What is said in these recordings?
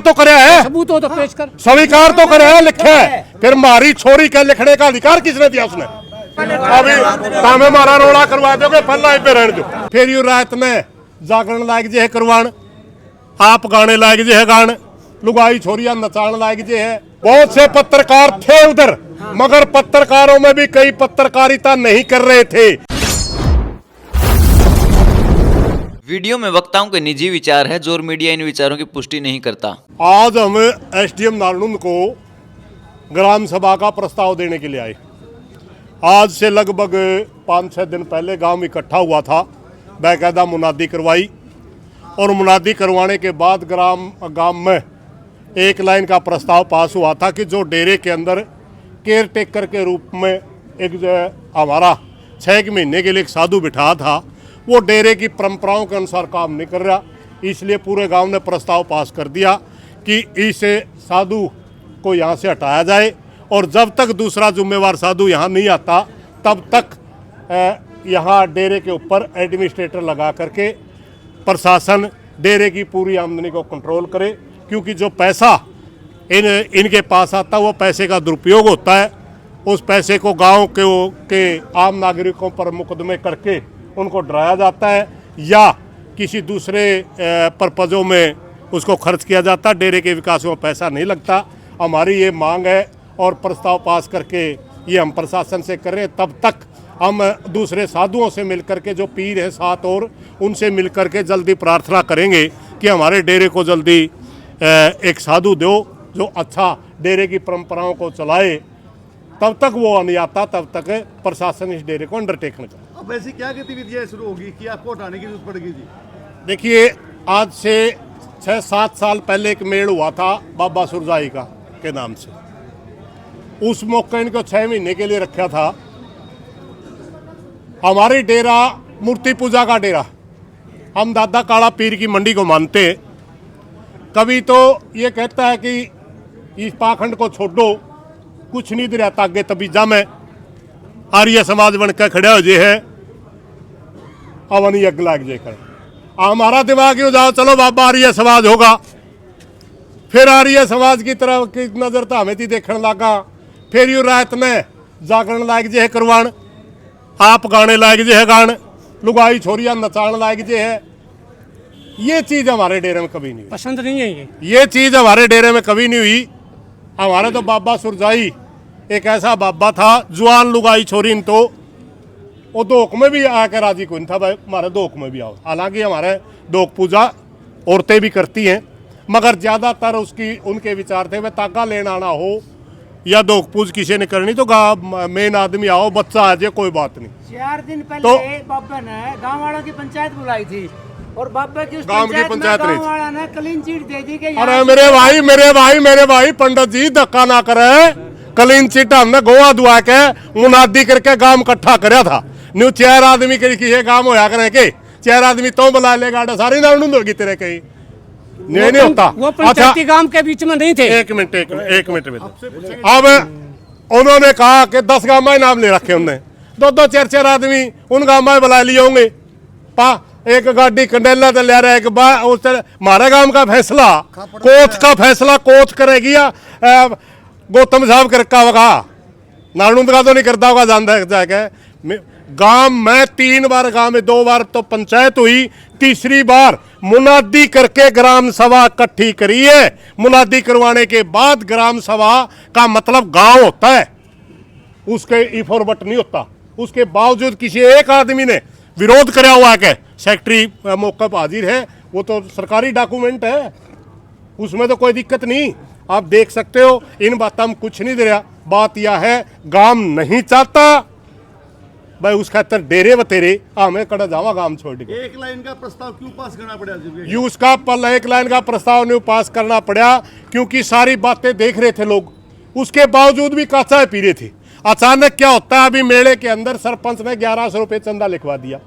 तो करे है, सबूत हो तो पेश कर। स्वीकार तो करे है, लिखे है। फिर मारी छोरी के लिखने का अधिकार किसने दिया? उसने। अभी तामे मारा रोड़ा करवा दोगे, पल्ला पे रहने दो। फिर यू रात में जागरण लायक जे है करवान, आप गाने लायक जे है गान, लुगाई छोरिया नचान लायक जे है। बहुत से पत्रकार थे उधर, मगर पत्रकारों में भी कई पत्रकारिता नहीं कर रहे थे। वीडियो में वक्ताओं के निजी विचार है, जो मीडिया इन विचारों की पुष्टि नहीं करता। आज हम एसडीएम नारनूंद को ग्राम सभा का प्रस्ताव देने के लिए आए। आज से लगभग 5-6 दिन पहले गांव इकट्ठा हुआ था, बाकायदा मुनादी करवाई और मुनादी करवाने के बाद गांव में एक लाइन का प्रस्ताव पास हुआ था कि जो डेरे के अंदर केयर टेकर के रूप में एक हमारा 6 महीने के लिए एक साधु बिठा था, वो डेरे की परंपराओं के अनुसार काम नहीं कर रहा। इसलिए पूरे गांव ने प्रस्ताव पास कर दिया कि इस साधु को यहाँ से हटाया जाए और जब तक दूसरा जिम्मेवार साधु यहाँ नहीं आता तब तक यहाँ डेरे के ऊपर एडमिनिस्ट्रेटर लगा करके प्रशासन डेरे की पूरी आमदनी को कंट्रोल करे, क्योंकि जो पैसा इनके पास आता है वो पैसे का दुरुपयोग होता है। उस पैसे को गांव के आम नागरिकों पर मुकदमे करके उनको डराया जाता है या किसी दूसरे पर्पज़ों में उसको खर्च किया जाता है। डेरे के विकास में पैसा नहीं लगता। हमारी ये मांग है और प्रस्ताव पास करके ये हम प्रशासन से कर रहे हैं। तब तक हम दूसरे साधुओं से मिलकर के, जो पीर हैं साथ और उनसे मिलकर के जल्दी प्रार्थना करेंगे कि हमारे डेरे को जल्दी एक साधु दो जो अच्छा डेरे की परंपराओं को चलाए। तब तक वो नहीं आता, तब तक प्रशासन इस डेरे को अंडरटेक न करे। अब ऐसी क्या गतिविधियां शुरू होगी कि आपको हटाने की जरूरत पड़ेगी? जी देखिए, आज से 6-7 साल पहले एक मेल हुआ था बाबा सुरजाई का के नाम से। उस मौके इनको 6 महीने के लिए रखा था। हमारे डेरा मूर्ति पूजा का डेरा, हम दादा काला पीर की मंडी को मानते हैं। कभी तो ये कहता है कि इस पाखंड को छोड़ो, कुछ नहीं रहता आगे तभी जा में आर्य समाज बन के खड़े हो जे है, अवन यज्ञ लाग जे कर। हमारा दिमाग यूँ जाओ, चलो बाबा आर्य समाज होगा। फिर आर्य समाज की तरफ की नजर तो हमें थी देखने लगा। फिर यूँ रात में जागरण लायक जे है करवान, आप गाने लायक जे है गान, लुगाई छोरिया नचान लायक जे है। ये चीज हमारे डेरे में कभी नहीं हुई। पसंद नहीं है ये चीज हमारे डेरे में कभी नहीं हुई। हमारे तो बाबा सुरजाई एक ऐसा बाबा था, जुआन लुगाई छोरी तो वो दोख में भी आकर राजी कोई नहीं था, भाई हमारे दोख में भी आओ। हालांकि हमारे दोख पूजा औरतें भी करती हैं, मगर ज़्यादातर उनके विचार थे वह ताका लेना आना हो या दोख पूज किसी ने करनी तो मेन आदमी आओ, बच्चा आ जाए, कोई बात नहीं। 4 दिन पहले तो बाबा ने गांव वालों की पंचायत बुलाई थी और बाबा की उस गांव की पंचायत गांव वाला ने क्लीन चिट दे दी कि अरे मेरे भाई पंडित जी धक्का ना करे। क्लीन चिट हमने गोवा दुआ के मुनादी करके गांव इकट्ठा कराया था। न्यू 4 आदमी के गांव होया करे के 4 आदमी तो बुला ले गाड़ा सारी नानुंद होगी तेरे कहीं नहीं होता। वो पंचायती गांव के बीच में नहीं थे। एक मिनट में अब उन्होंने कहा कि 10 गांव में नाम ले रखे उनने, 2-2 4-4 आदमी उन गांव में बुला लिए होंगे। एक गाड़ी कंडेला तो ले रहा है कि हमारे गांव का फैसला कोच करेगी या गौतम साहब करका होगा, नानुंद का तो नहीं करता होगा। जानता है जाके गांव में 3 बार, गांव में 2 बार तो पंचायत हुई, तीसरी बार मुनादी करके ग्राम सभा इकट्ठी करी है। मुनादी करवाने के बाद ग्राम सभा का मतलब गांव होता है, उसके इफोरबट नहीं होता। उसके बावजूद किसी एक आदमी ने विरोध कराया हुआ है कि सेक्रेटरी मौके पर हाजिर है, वो तो सरकारी डॉक्यूमेंट है, उसमें तो कोई दिक्कत नहीं। आप देख सकते हो, इन बात हम कुछ नहीं दे रहा। बात यह है गांव नहीं चाहता भाई, उस खातर डेरे व तेरे हमें कड़ा जावा गांव छोड़ के। एक लाइन का प्रस्ताव क्यों पास करना पड़ा? उसका एक लाइन का प्रस्ताव नहीं पास करना पड़ा क्योंकि सारी बातें देख रहे थे लोग, उसके बावजूद भी काचा पी रहे थे। अचानक क्या होता है, अभी मेले के अंदर सरपंच ने 1100 रुपये चंदा लिखवा दिया।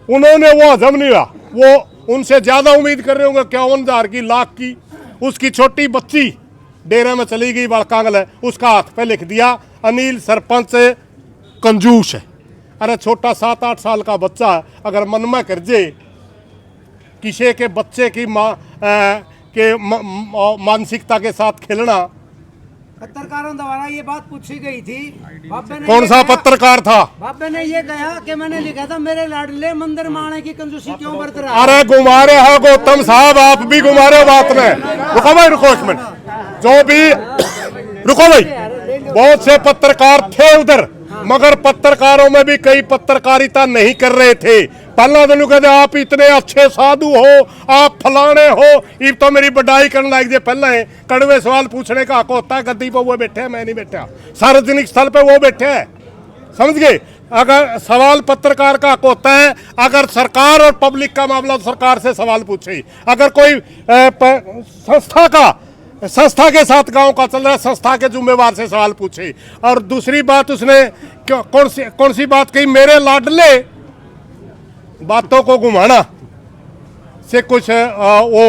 उन्होंने वो हजम नहीं हुआ, वो उनसे ज्यादा उम्मीद कर रहे होंगे 51,000 की, लाख की। उसकी छोटी बच्ची डेरे में चली गई, बड़कांगल है, उसका हाथ पे लिख दिया अनिल सरपंच कंजूस है। अरे छोटा 7-8 साल का बच्चा अगर मन में कर जे किसी के बच्चे की माँ के मानसिकता के साथ खेलना। पत्रकारों द्वारा ये बात पूछी गई थी। बाबे ने कौन ये सा कहा- पत्रकार था? बाबे ने ये कहा कि मैंने लिखा था मेरे लाडले मंदिर माने की कंजूसी क्यों बरत रहा है? अरे घुमा रहे हो गौतम साहब, आप भी घुमा रहे हो बात में। रुको भाई, रुको एक मिनट। जो भी रुको भाई, बहुत से पत्रकार थे उधर, मगर पत्रकारों में भी कई पत्रकारिता नहीं कर रहे थे। पहला दिन कहते आप इतने अच्छे साधु हो, आप फलाने हो, ये तो मेरी बड़ाई करने लायक जे पहले है। कड़वे सवाल पूछने का हक होता है, गद्दी पर वो बैठे हैं, मैं नहीं बैठा। सार्वजनिक स्थल पे वो बैठे हैं, समझ गए। अगर सवाल पत्रकार का हक होता है, अगर सरकार और पब्लिक का मामला तो सरकार से सवाल पूछे। अगर कोई संस्था के साथ गांव का चल रहा है, संस्था के जिम्मेवार से सवाल पूछे। और दूसरी बात उसने कौन सी बात कही? मेरे लाडले, बातों को घुमाना से कुछ वो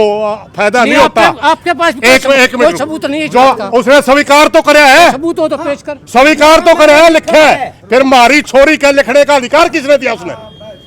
फायदा नहीं होता। आपके पास एक कोई मिनट, सबूत नहीं है इस जो बात का। उसने स्वीकार तो कराया है, सबूत हो तो पेश कर। स्वीकार तो कराया है, लिखा है। फिर हमारी छोरी के लिखने का अधिकार किसने दिया? उसने।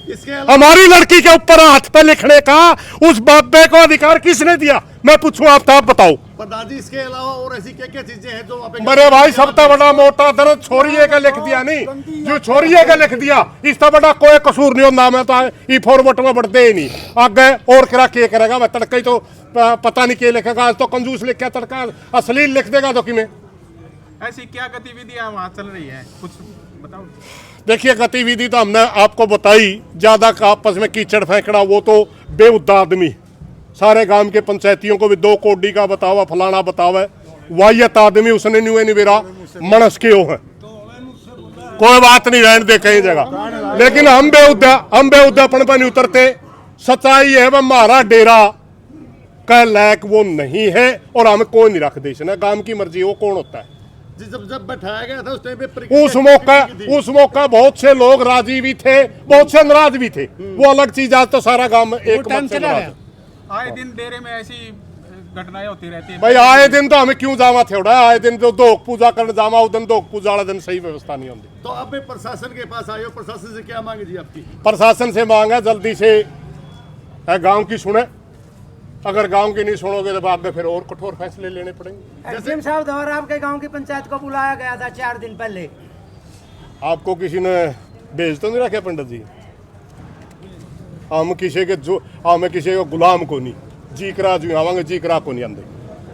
इसके अलावा हमारी लड़की के ऊपर हाथ पे लिखने का उस बाबे को अधिकार किसने दिया? मैं पूछूं आप बताओ। प्रधान जी, इसके अलावा और ऐसी क्या क्या चीजें हैं जो आप मेरे भाई, सबसे बड़ा मोटा दर्द छोरिए का लिख दिया नहीं, जो छोरिए का लिख दिया, इससे बड़ा कोई कसूर नहीं होता। मैं तो ई फॉर्मेट में बढ़ते ही नहीं आगे। और क्या करेगा? मैं तड़का ही तो पता नहीं क्या लिखेगा। आज तो कंजूस लिख के तड़का अश्लील लिख देगा तो कि में। ऐसी क्या गतिविधियां वहाँ चल रही है, कुछ बताओ। देखिए, गतिविधि तो हमने आपको बताई। ज्यादा का आपस में कीचड़ फेंकना, वो तो बेहुदा आदमी। सारे गांव के पंचायतियों को भी 2 कोडी का बतावा, फलाना बतावा, वाहियत आदमी। उसने न्यू निवेरा मनस के हो है, कोई बात नहीं, रहने दे कई जगह। लेकिन हम बेहुदापन पर नहीं उतरते। सच्चाई है, वह हमारा डेरा का लायक वो नहीं है, और हमें कोई नहीं रख दे। इसने गांव की मर्जी, वो कौन होता है? जब बैठाया गया था उस टाइम पे उस मौका बहुत से लोग राजी भी थे, बहुत से नाराज भी थे, वो अलग चीज। आज तो सारा गांव एक टाइम मत से चला नाराज गया। है। आए दिन डेरे में ऐसी घटनाएं होती रहती है भाई आए दिन तो हमें क्यों जावा थोड़ा? आए दिन तो दोख पूजा करने जावा, उस दिन दोख पूजा वाले दिन सही व्यवस्था नहीं होती। तो अब मैं प्रशासन के पास आए हो, प्रशासन से क्या मांगे जी आपकी? प्रशासन से मांग है जल्दी से गांव की सुने। अगर गांव की नहीं सुनोगे तो आगे फिर और कठोर फैसले लेने पड़ेंगे। एसडीएम साहब द्वारा आपके गांव की पंचायत को बुलाया गया था 4 दिन पहले। आपको किसी ने भेज तो नहीं रखे पंडित जी? हम किसी के गुलाम को नहीं जीकरा जो आवांगे, जीकरा को नहीं आंदे।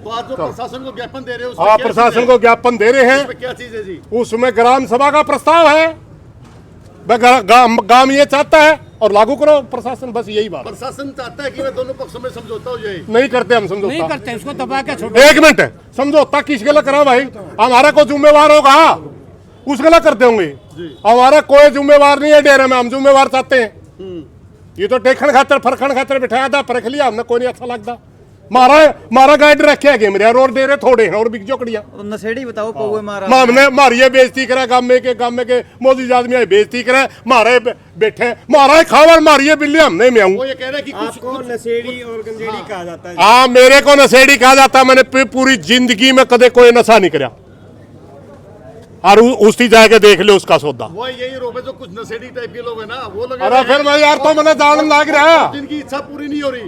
तो आज जो प्रशासन को ज्ञापन दे रहे हो, आप प्रशासन को ज्ञापन दे रहे हैं, उसमें क्या चीज है जी? उसमें ग्राम सभा का प्रस्ताव है। गांव ये चाहता है और लागू करो प्रशासन, बस यही बात। प्रशासन चाहता है कि वे दोनों पक्षों में समझौता हो जाए। नहीं करते हम नहीं समझौता। करते, उसको दबा के छोड़ो। एक मिनट, समझौता किसके लिए करा भाई? हमारा कोई जिम्मेवार होगा उसके लिए करते होंगे। हमारा कोई जिम्मेवार नहीं है डेरे में, हम जिम्मेवार चाहते हैं। ये तो टेखन खातर फरखन खातर बिठाया था, परख लिया हमने, कोई नहीं अच्छा लगता। मारा गाइड रखे है मेरे और डेरे थोड़े हैं और बिक जोकड़िया नशेड़ी बताओ पौवे मारा हमने मारिए बेइज्जती करा गाँव में के मोदी आदमी बेइज्जती करा मारे बैठे मारा खावर मारिए बिल्ली हमने में वो ये कह रहे हैं कि आपको नशेड़ी और गंजेड़ी कहा जाता है। हाँ, मेरे को नशेड़ी कहा जाता है। मैंने पूरी जिंदगी में कदे कोई नशा नहीं करा। और उसकी जाके देख ले उसका सौदा। वो यही रोक है जो कुछ नशेड़ी टाइप के लोग हैं ना, वो लोग। अरे फिर मैं यार तो मैंने जान लग रहा है, जिनकी इच्छा पूरी नहीं हो रही,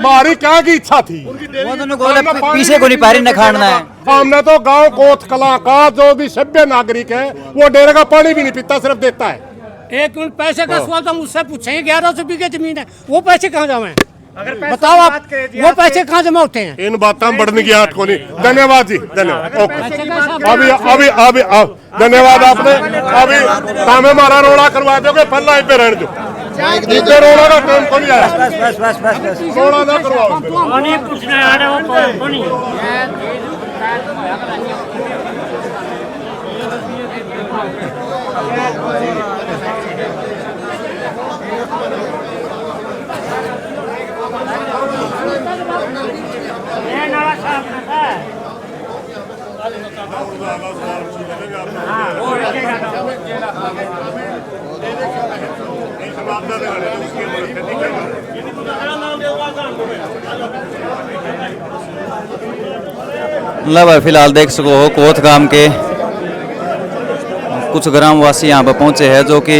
मारी क्या की इच्छा थी? उनकी वो डेरी तो गोले पीछे को नहीं पारी न खाना है। हमने तो गांव कोथ कला का जो भी सभ्य नागरिक है वो डेरे का पानी भी नहीं पीता, सिर्फ देता है। एक मिनट, पैसे का सवाल तो हम उससे पूछेंगे। 1100 बीघे जमीन है, वो पैसे कहाँ जमा है? बताओ आप, वो पैसे कहाँ जमा होते हैं? इन बातें बढ़ने की आठ को नहीं। धन्यवाद जी, धन्यवाद। ओके, पैसे का हिसाब- अभी धन्यवाद आपने। अभी हमें हमारा रोड़ा करवा दोगे, पल्ला पे रहने दो। इधर रोड़ा का टाइम को नहीं आया, बस रोड़ा ना करवाओ। ला भाई फिलहाल देख सको हो कोथ गांव के कुछ ग्रामवासी यहाँ पर पहुँचे हैं, जो कि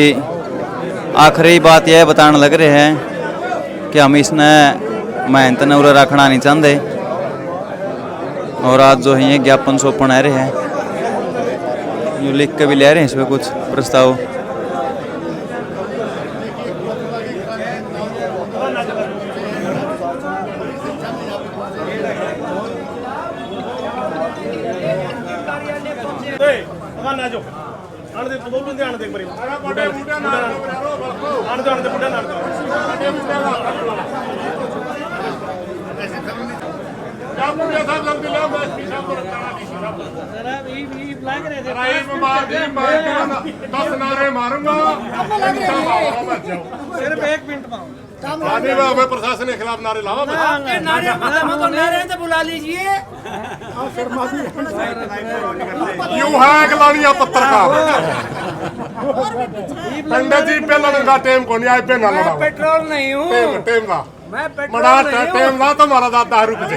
आखिरी बात यह बताने लग रहे हैं कि हम इसने मेहनत ने उरे रखना नहीं चाहते। और आज जो है ये ज्ञापन सौंपण आ रहे हैं, जो लिख के भी ले रहे हैं इसमें कुछ प्रस्ताव। सिर्फ 1 मिनट में प्रशासन के खिलाफ नारे लावा नारे बुला लीजिए। यूं है गलानिया पत्रकार पंडित जी पे लड़ने का टेम को नहीं आए पे ना लड़ा पेट्रोल नहीं हूँ टेम का मैं, बड़ा टेम ना तो मारा दादा रुक जे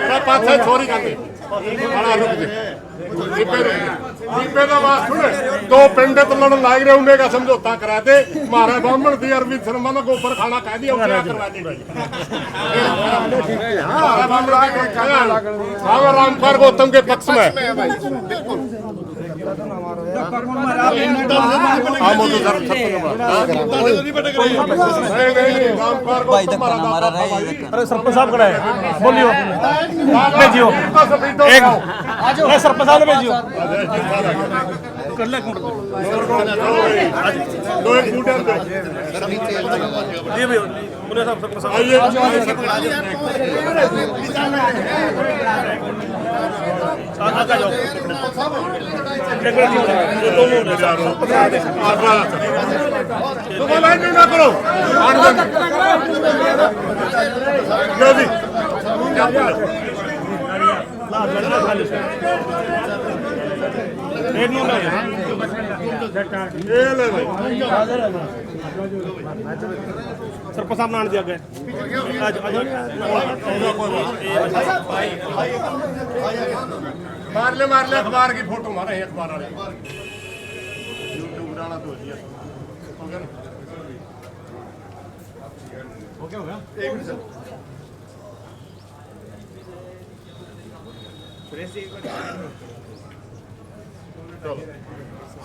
मैं पाछे छोरी का बड़ा रुक जे दीपे का बात सुन दो पंडित लड़न लाग रहे उन्हें का समझौता करा दे मारा ब्राह्मण थी अरविंद शर्मा ने गोबर खाना कह दिया उसे करवा दी रामपाल गौतम के पक्ष में अरे सरपंच साहब खड़ा है, बोलियो भेजियो एक सरपंच साहब ने भेजियो कर ले ना करो सरपंच साहब नान दिया गया मार ले अखबार की फोटो मारे अखबार वाले यूट्यूब वाला तो हो गया एक मिनट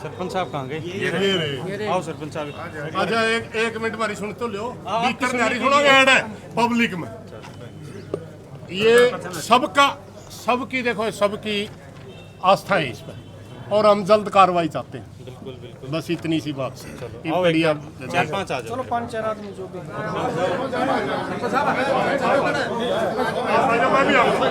सरपंच साहब कहाँ गए? आओ सरपंच साहब। अच्छा एक मिनट मारी सुन तो लियो भीतर नारी सुना ऐड है पब्लिक में ये सबकी देखो सबकी आस्था है इस पर और हम जल्द कार्रवाई चाहते हैं। बिल्कुल बिल्कुल बस इतनी सी बात से आओ बढ़िया 4-5 आ जाओ। चलो 5-4 आदमी जो भी मैं भी आऊंगा